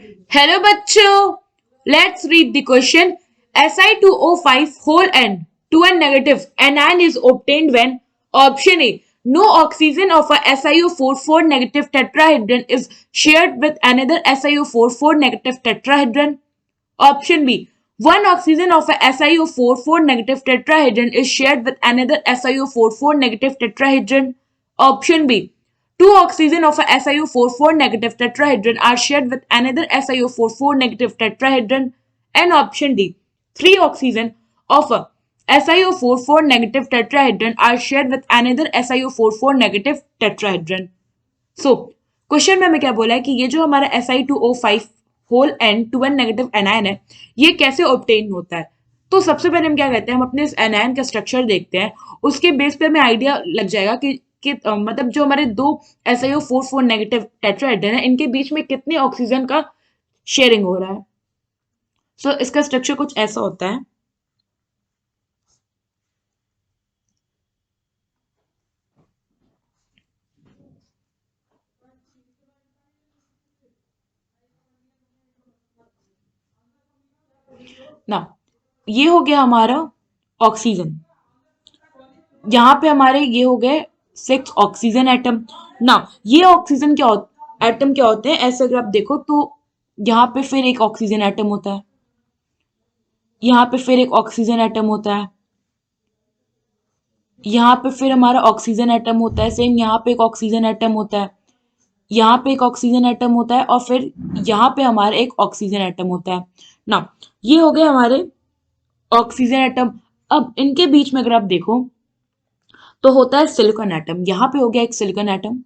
Hello बच्चों, let's read the question. Si2O5 whole n 2n negative anion is obtained when option A, no oxygen of a SiO4 4 negative tetrahedron is shared with another SiO4 4 negative tetrahedron. Option B, one oxygen of a SiO4 4 negative tetrahedron is shared with another SiO4 4 negative tetrahedron. Option B, two oxygen of a SiO4 4 negative tetrahedron are shared with another SiO4 4 negative tetrahedron. And option D, three oxygen of a SiO4 4 negative tetrahedron are shared with another SiO4 4 negative tetrahedron. So question में हमें क्या बोला है कि ये जो हमारा Si2O5 whole N 2n negative anion है, ये कैसे ऑब्टेन होता है. तो सबसे पहले हम क्या कहते हैं, हम अपने इस एनायन का स्ट्रक्चर देखते हैं. उसके बेस पे हमें आइडिया लग जाएगा कि मतलब जो हमारे दो SiO4 4 नेगेटिव टेट्राहेड्रन है, इनके बीच में कितने ऑक्सीजन का शेयरिंग हो रहा है. सो इसका स्ट्रक्चर कुछ ऐसा होता है. ना, ये हो गया हमारा ऑक्सीजन. यहाँ पे हमारे ये हो गए 6 ऑक्सीजन एटम. ना, ये ऑक्सीजन क्या एटम क्या होते हैं, ऐसे अगर आप देखो तो यहाँ पे फिर एक ऑक्सीजन एटम होता है, यहाँ पे फिर एक ऑक्सीजन एटम होता है, यहाँ पे फिर हमारा ऑक्सीजन एटम होता है, सेम यहाँ पे एक ऑक्सीजन एटम होता है, यहाँ पे एक ऑक्सीजन एटम होता है, और फिर यहाँ पे हमारा एक ऑक्सीजन एटम होता है. ना, ये हो गए हमारे ऑक्सीजन एटम. अब इनके बीच में अगर आप देखो तो होता है सिलिकॉन एटम. यहाँ पे हो गया एक सिलिकॉन एटम,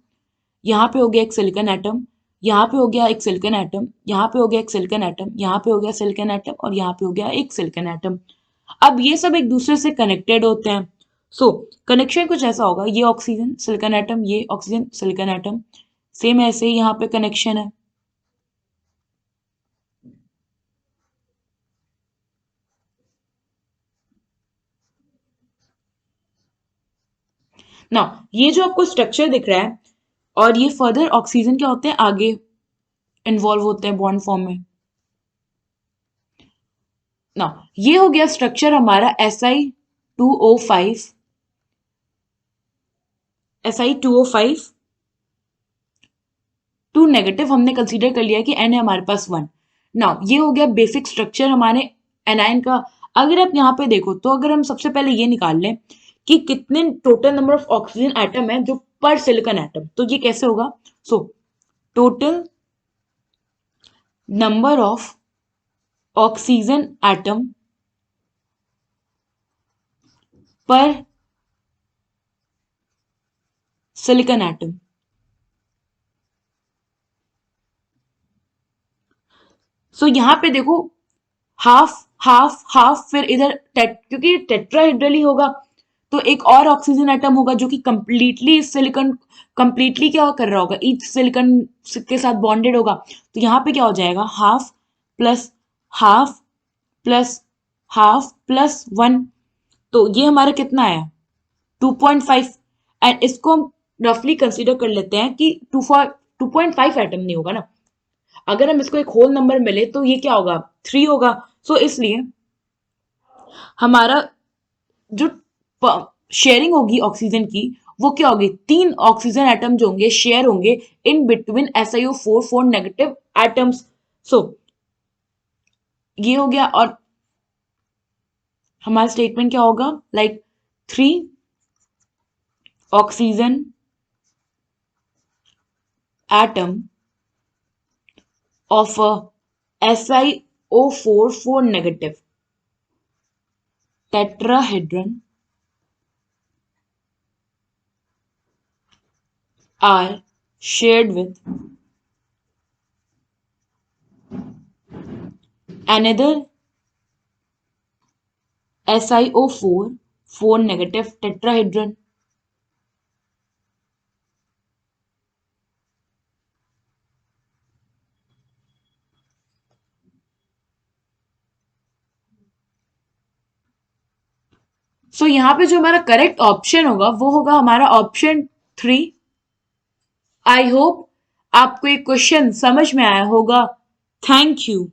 यहाँ पे हो गया एक सिलिकॉन एटम, यहाँ पे हो गया एक सिलिकॉन एटम, यहाँ पे हो गया एक सिलिकॉन एटम, यहाँ पे हो गया सिलिकॉन एटम, और यहाँ पे हो गया एक सिलिकॉन एटम. अब ये सब एक दूसरे से कनेक्टेड होते हैं. सो कनेक्शन कुछ ऐसा होगा, ये ऑक्सीजन सिलिकॉन एटम, ये ऑक्सीजन सिलिकॉन एटम, सेम ऐसे ही यहाँ पे कनेक्शन है. ना, ये जो आपको स्ट्रक्चर दिख रहा है, और ये फर्दर ऑक्सीजन क्या होते हैं, आगे इन्वॉल्व होते हैं बॉन्ड फॉर्म में. ना, ये हो गया स्ट्रक्चर हमारा Si2O5 टू नेगेटिव हमने कंसीडर कर लिया कि एन है हमारे पास 1. नाउ ये हो गया बेसिक स्ट्रक्चर हमारे एनायन का. अगर आप यहाँ पे देखो तो अगर हम सबसे पहले ये निकाल लें कि कितने total number of oxygen atom है जो पर सिलिकॉन एटम, तो ये कैसे होगा. So total number of oxygen atom पर सिलिकॉन एटम. सो यहां पे देखो हाफ हाफ हाफ, फिर इधर क्योंकि टेट्राहेड्रल ही होगा तो एक और ऑक्सीजन एटम होगा जो कि कंप्लीटली सिलिकॉन, कंप्लीटली क्या कर रहा होगा, ईच सिलिकॉन के साथ बॉन्डेड होगा. तो यहाँ पे क्या हो जाएगा, half plus half plus half plus 1. तो ये हमारा कितना आया, 2.5. एंड इसको हम रफली कंसीडर कर लेते हैं कि 2.5 एटम नहीं होगा ना. अगर हम इसको एक होल नंबर मिले तो ये क्या होगा, 3 होगा. सो इसलिए हमारा जो शेयरिंग होगी ऑक्सीजन की, वो क्या होगी, 3 ऑक्सीजन एटम जो होंगे शेयर होंगे in between SiO4 4 negative atoms. So ये हो गया. और हमारा स्टेटमेंट क्या होगा, like 3 oxygen atom of a SiO4 4 negative tetrahedron are shared with another SiO4 4 negative tetrahedron. सो यहाँ पे जो हमारा करेक्ट ऑप्शन होगा वो होगा हमारा ऑप्शन 3. आई होप आपको ये क्वेश्चन समझ में आया होगा. Thank you.